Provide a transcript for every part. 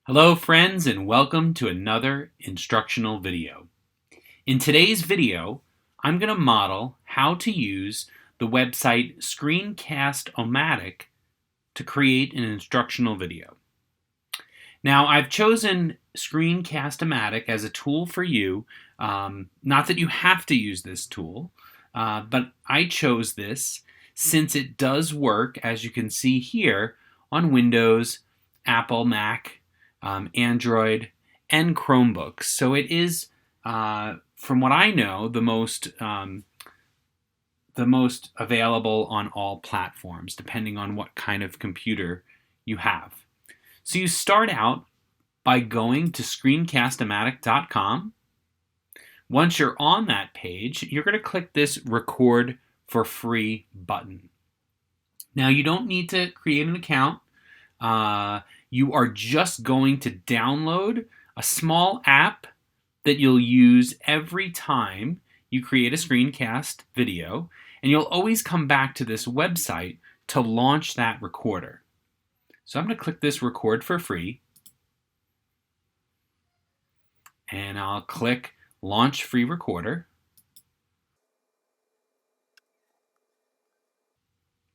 Hello friends and welcome to another instructional video. In today's video, I'm going to model how to use the website Screencast-O-Matic to create an instructional video. Now I've chosen Screencast-O-Matic as a tool for you, not that you have to use this tool, but I chose this since it does work, as you can see here, on Windows, Apple, Mac, Android, and Chromebooks. So it is, from what I know, the most available on all platforms, depending on what kind of computer you have. So you start out by going to screencast-o-matic.com. Once you're on that page, you're going to click this Record for Free button. Now you don't need to create an account. You are just going to download a small app that you'll use every time you create a screencast video, and you'll always come back to this website to launch that recorder. So I'm going to click this Record for Free, and I'll click Launch Free Recorder.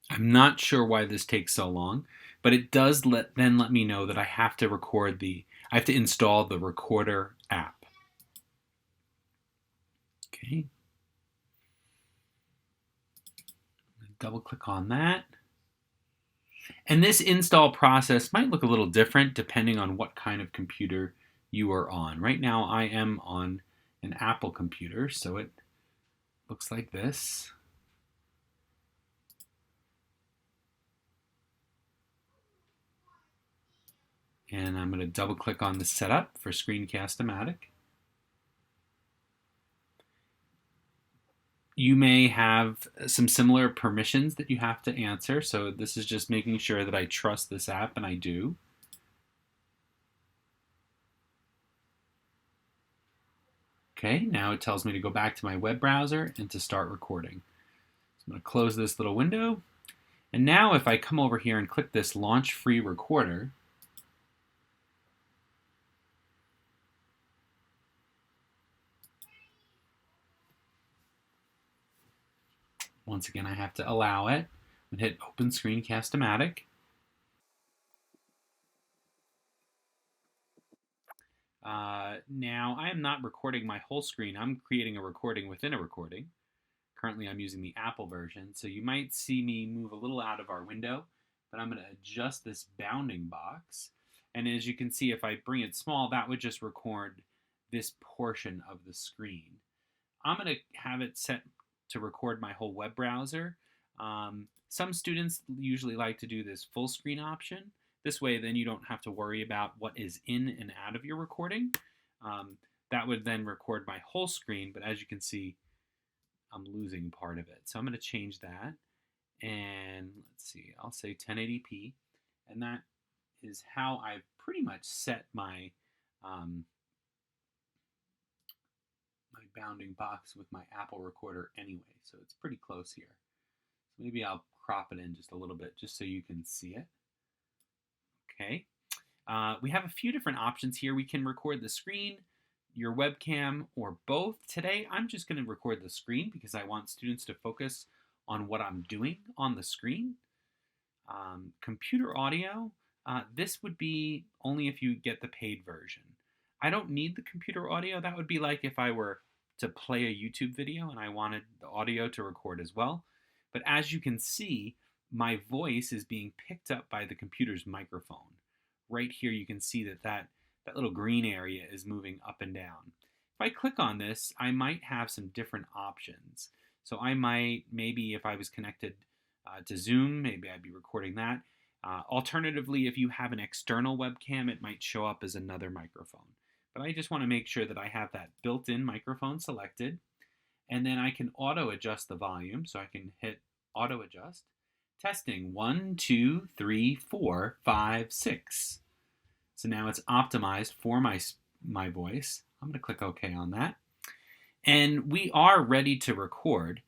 I'm not sure why this takes so long, but it does then let me know that I have to install the recorder app. Okay. Double click on that. And this install process might look a little different depending on what kind of computer you are on. Right now I am on an Apple computer, so it looks like this. And I'm going to double click on the setup for Screencast-O-Matic. You may have some similar permissions that you have to answer, so this is just making sure that I trust this app, and I do. Okay, now it tells me to go back to my web browser and to start recording. So I'm going to close this little window, and now if I come over here and click this Launch Free Recorder, once again, I have to allow it and hit Open Screencast-O-Matic. Now, I am not recording my whole screen. I'm creating a recording within a recording. Currently, I'm using the Apple version, so you might see me move a little out of our window, but I'm going to adjust this bounding box. And as you can see, if I bring it small, that would just record this portion of the screen. I'm going to have it set to record my whole web browser. Some students usually like to do this full screen option. This way, then you don't have to worry about what is in and out of your recording. That would then record my whole screen, but as you can see, I'm losing part of it. So I'm going to change that. And let's see, I'll say 1080p. And that is how I've pretty much set my my bounding box with my Apple recorder anyway. So it's pretty close here. So maybe I'll crop it in just a little bit just so you can see it. Okay. We have a few different options here. We can record the screen, your webcam, or both. Today, I'm just going to record the screen because I want students to focus on what I'm doing on the screen. Computer audio, this would be only if you get the paid version. I don't need the computer audio. That would be like if I were to play a YouTube video and I wanted the audio to record as well. But as you can see, my voice is being picked up by the computer's microphone. Right here you can see that little green area is moving up and down. If I click on this, I might have some different options. So I might, maybe if I was connected to Zoom, maybe I'd be recording that. Alternatively, if you have an external webcam, it might show up as another microphone. But I just want to make sure that I have that built-in microphone selected. And then I can auto adjust the volume. So I can hit auto adjust. Testing 1, 2, 3, 4, 5, 6. So now it's optimized for my voice. I'm going to click OK on that. And we are ready to record.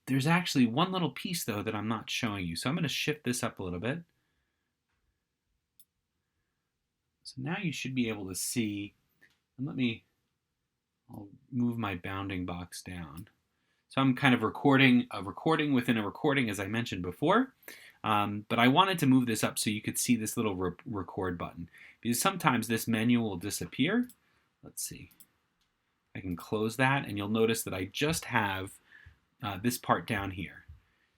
There's actually one little piece, though, that I'm not showing you. So I'm going to shift this up a little bit. So now you should be able to see, and I'll move my bounding box down. So I'm kind of recording a recording within a recording, as I mentioned before. But I wanted to move this up so you could see this little record button, because sometimes this menu will disappear. Let's see. I can close that, and you'll notice that I just have this part down here.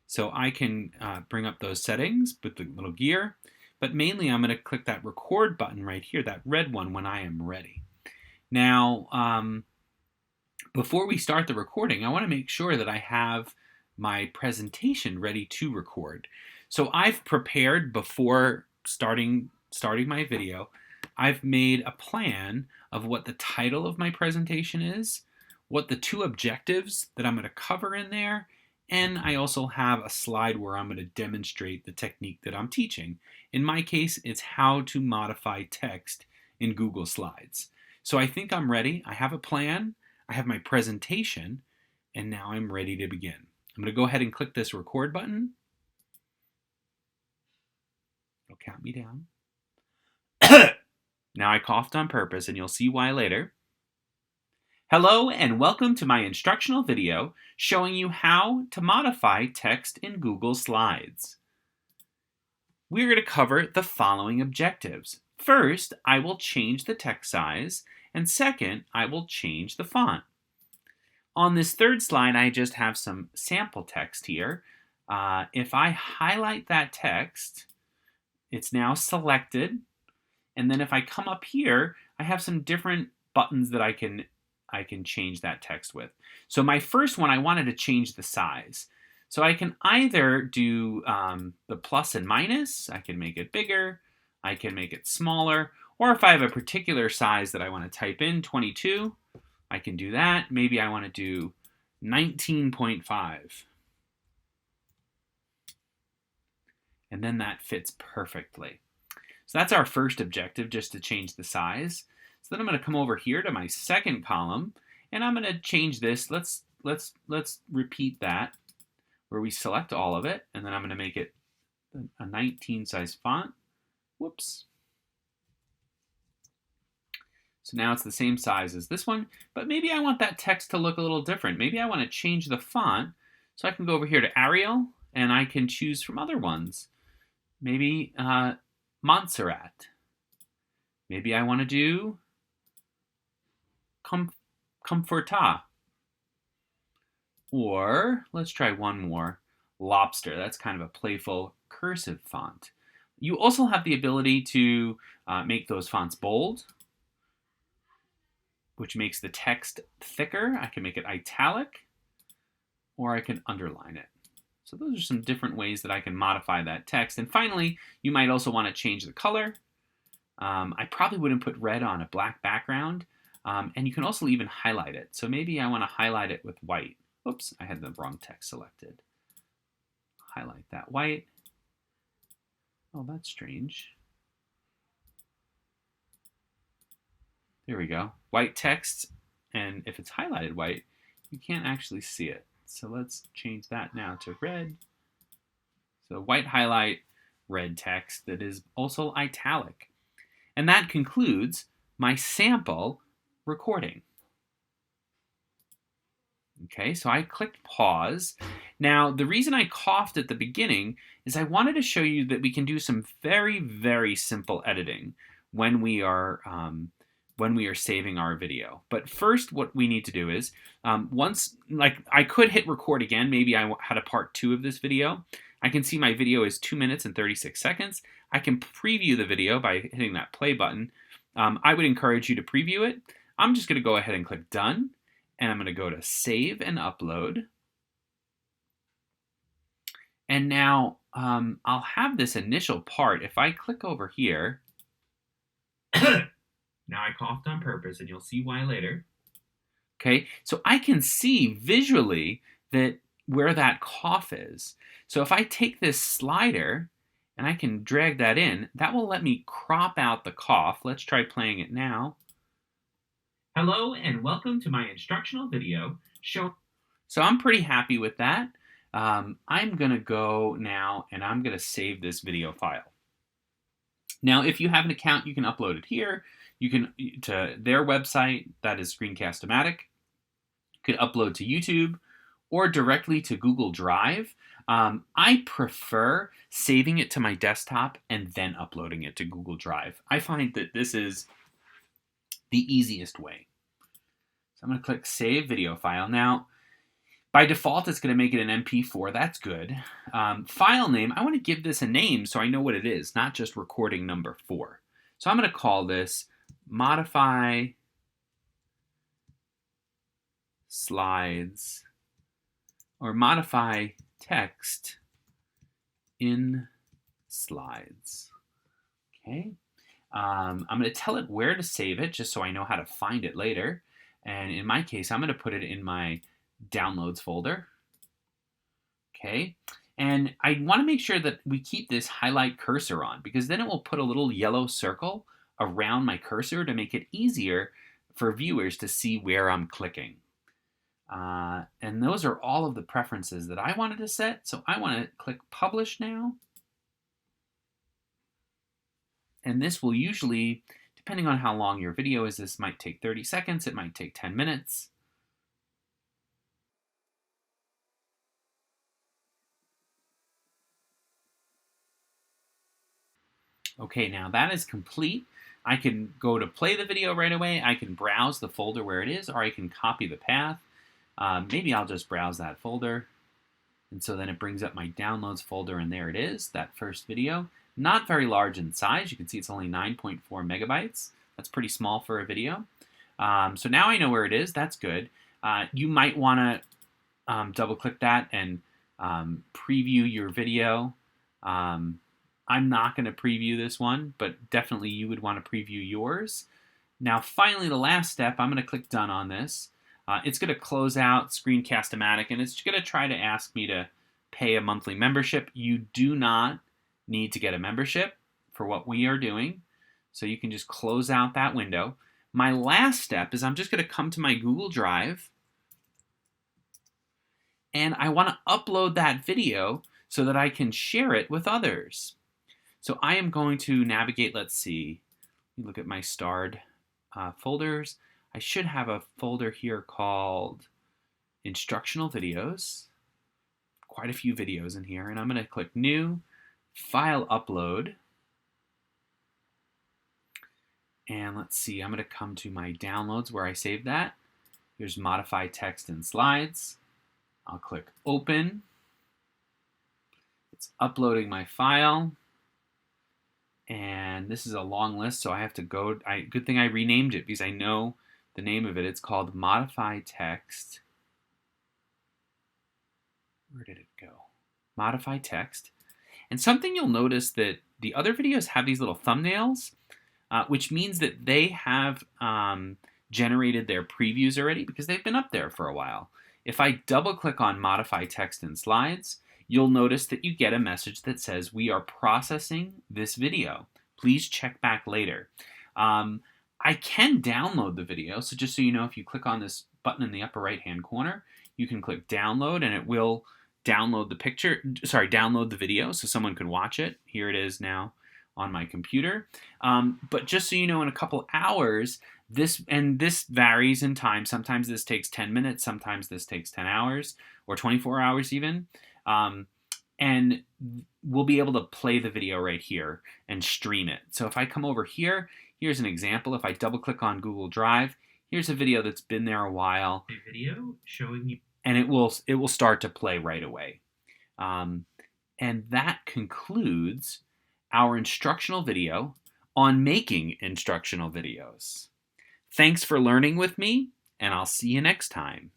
So I can bring up those settings with the little gear, but mainly I'm going to click that record button right here, that red one, when I am ready. Now, before we start the recording, I want to make sure that I have my presentation ready to record. So I've prepared before starting my video. I've made a plan of what the title of my presentation is, what the 2 objectives that I'm going to cover in there, and I also have a slide where I'm going to demonstrate the technique that I'm teaching. In my case, it's how to modify text in Google Slides. So I think I'm ready. I have a plan. I have my presentation, and now I'm ready to begin. I'm going to go ahead and click this record button. It'll count me down. Now I coughed on purpose, and you'll see why later. Hello, and welcome to my instructional video showing you how to modify text in Google Slides. We're going to cover the following objectives. First, I will change the text size, and second, I will change the font. On this third slide, I just have some sample text here. If I highlight that text, it's now selected. And then if I come up here, I have some different buttons that I can change that text with. So my first one, I wanted to change the size. So I can either do the plus and minus. I can make it bigger. I can make it smaller. Or if I have a particular size that I want to type in, 22, I can do that. Maybe I want to do 19.5. And then that fits perfectly. So that's our first objective, just to change the size. So then I'm going to come over here to my second column, and I'm going to change this. Let's repeat that, where we select all of it, and then I'm going to make it a 19 size font. Whoops. So now it's the same size as this one, but maybe I want that text to look a little different. Maybe I want to change the font, so I can go over here to Arial, and I can choose from other ones. Maybe Montserrat. Maybe I want to do Comforta. Or let's try one more, Lobster. That's kind of a playful cursive font. You also have the ability to make those fonts bold, which makes the text thicker. I can make it italic, or I can underline it. So those are some different ways that I can modify that text. And finally, you might also want to change the color. I probably wouldn't put red on a black background. And you can also even highlight it. So maybe I want to highlight it with white. Oops, I had the wrong text selected. Highlight that white. Oh, that's strange. There we go. White text, and if it's highlighted white, you can't actually see it. So let's change that now to red. So white highlight, red text that is also italic. And that concludes my sample recording. Okay, so I clicked pause. Now, the reason I coughed at the beginning is I wanted to show you that we can do some very, very simple editing when we are saving our video. But first, what we need to do is, I could hit record again. Maybe I had a part 2 of this video. I can see my video is 2 minutes and 36 seconds. I can preview the video by hitting that play button. I would encourage you to preview it. I'm just going to go ahead and click done. And I'm going to go to save and upload. And now I'll have this initial part. If I click over here, now I coughed on purpose, and you'll see why later. Okay, so I can see visually that where that cough is. So if I take this slider and I can drag that in, that will let me crop out the cough. Let's try playing it now. Hello, and welcome to my instructional video. So I'm pretty happy with that. I'm going to go now, and I'm going to save this video file. Now, if you have an account, you can upload it here. You can to their website, that is Screencast-O-Matic. You could upload to YouTube or directly to Google Drive. I prefer saving it to my desktop and then uploading it to Google Drive. I find that this is the easiest way. So I'm going to click Save Video File. Now, by default, it's going to make it an MP4. That's good. File name, I want to give this a name so I know what it is, not just recording number 4. So I'm going to call this Modify Slides or Modify Text in Slides. Okay. I'm going to tell it where to save it just so I know how to find it later. And in my case, I'm going to put it in my Downloads folder. Okay. And I want to make sure that we keep this highlight cursor on, because then it will put a little yellow circle around my cursor to make it easier for viewers to see where I'm clicking. And those are all of the preferences that I wanted to set. So I want to click Publish now. And this will usually, depending on how long your video is, this might take 30 seconds, it might take 10 minutes. Okay, now that is complete. I can go to play the video right away. I can browse the folder where it is, or I can copy the path. Maybe I'll just browse that folder. And so then it brings up my Downloads folder, and there it is, that first video. Not very large in size. You can see it's only 9.4 megabytes. That's pretty small for a video. So now I know where it is. That's good. You might want to double-click that and preview your video. I'm not going to preview this one, but definitely you would want to preview yours. Now, finally, the last step, I'm going to click Done on this. It's going to close out Screencast-O-Matic, and it's going to try to ask me to pay a monthly membership. You do not need to get a membership for what we are doing, so you can just close out that window. My last step is I'm just going to come to my Google Drive, and I want to upload that video so that I can share it with others. So I am going to navigate, let's see, look at my starred folders. I should have a folder here called Instructional Videos. Quite a few videos in here, and I'm going to click New, File Upload. And let's see, I'm going to come to my Downloads where I saved that. Here's Modify Text in Slides. I'll click Open. It's uploading my file. And this is a long list, so I have to go. Good thing I renamed it because I know the name of it. It's called Modify Text. Where did it go? Modify Text. And something you'll notice that the other videos have these little thumbnails, which means that they have generated their previews already because they've been up there for a while. If I double click on Modify Text in Slides, you'll notice that you get a message that says, we are processing this video. Please check back later. I can download the video, so just so you know, if you click on this button in the upper right-hand corner, you can click download and it will download download the video so someone can watch it. Here it is now on my computer. But just so you know, in a couple hours, this varies in time. Sometimes this takes 10 minutes, sometimes this takes 10 hours or 24 hours even. And we'll be able to play the video right here and stream it. So if I come over here, here's an example. If I double click on Google Drive, here's a video that's been there a while. A video showing you, and it will start to play right away. And that concludes our instructional video on making instructional videos. Thanks for learning with me, and I'll see you next time.